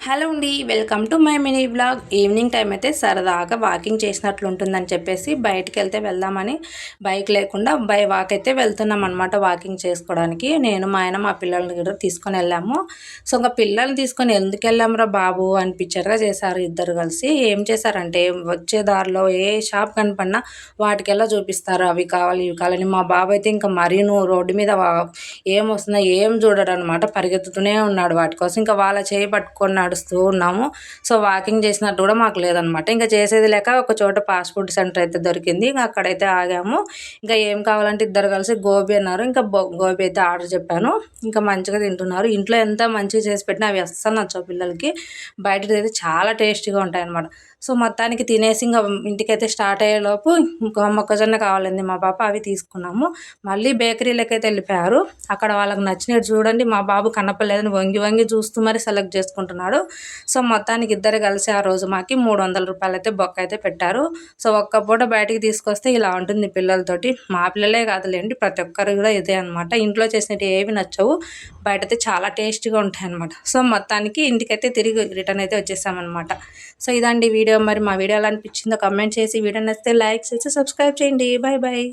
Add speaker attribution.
Speaker 1: Hello అండి, welcome to my mini blog. Evening time అయితే సరదాగా వాకింగ్ చేసినట్లు ఉంటుందని చెప్పేసి బయటికి వెళ్తే వెళ్దామని బైక్ లేకుండా బై వాక్ అయితే వెళ్తున్నాం అనమాట. వాకింగ్ చేసుకోవడానికి నేను మా ఆయన మా పిల్లల్ని కూడా తీసుకొని వెళ్ళాము. సో ఇంకా పిల్లల్ని తీసుకొని ఎందుకు వెళ్ళామురా బాబు అనిపించరుగా చేశారు ఇద్దరు కలిసి. ఏం చేశారంటే వచ్చే దారిలో ఏ షాప్ కనపడినా వాటికెల్లా చూపిస్తారు, అవి కావాలి ఇవి కావాలని. మా బాబు అయితే ఇంకా మరీను రోడ్డు మీద ఏం వస్తుందో ఏం చూడడు అనమాట, పరిగెత్తుతూనే ఉన్నాడు వాటి కోసం. ఇంకా వాళ్ళ చేయి పట్టుకొని నడుస్తూ ఉన్నాము. సో వాకింగ్ చేసినట్టు కూడా మాకు లేదనమాట. ఇంకా చేసేది లేక ఒక చోట ఫాస్ట్ ఫుడ్ సెంటర్ అయితే దొరికింది. ఇంకా అక్కడైతే ఆగాము. ఇంకా ఏం కావాలంటే ఇద్దరు కలిసి గోబీ అన్నారు. ఇంకా గోబీ అయితే ఆర్డర్ చెప్పాను. ఇంకా మంచిగా తింటున్నారు. ఇంట్లో ఎంత మంచిగా చేసి పెట్టినా అవి అస్సలు నచ్చవు పిల్లలకి. బయటది అయితే చాలా టేస్టీగా ఉంటాయి అనమాట. సో మొత్తానికి తినేసి ఇంకా ఇంటికైతే స్టార్ట్ అయ్యేలోపు ఇంకా మొక్కజొన్న కావాలండి మా పాప, అవి తీసుకున్నాము. మళ్ళీ బేకరీలకి అయితే వెళ్ళిపోయారు. అక్కడ వాళ్ళకి నచ్చినట్టు చూడండి, మా బాబు కనపడలేదని వంగి వంగి చూస్తూ మరి సెలెక్ట్ చేసుకుంటున్నాడు. సో మొత్తానికి ఇద్దరు కలిసి ఆ రోజు మాకి 300 రూపాయలు అయితే బొక్క అయితే పెట్టారు. సో ఒక్క పూట బయటికి తీసుకొస్తే ఇలా ఉంటుంది పిల్లలతోటి. మా పిల్లలే కాదులేండి, ప్రతి ఒక్కరు కూడా ఇదే అనమాట. ఇంట్లో చేసినట్టు ఏవి నచ్చవు, బయట అయితే చాలా టేస్టీగా ఉంటాయి అనమాట. సో మొత్తానికి ఇంటికైతే తిరిగి రిటర్న్ అయితే వచ్చేసామన్నమాట. సో ఇదండి వీడియో. మరి మా వీడియో ఎలా అనిపించిందో కమెంట్ చేసి, వీడియో నచ్చితే లైక్ చేసి సబ్స్క్రైబ్ చేయండి. Bye bye.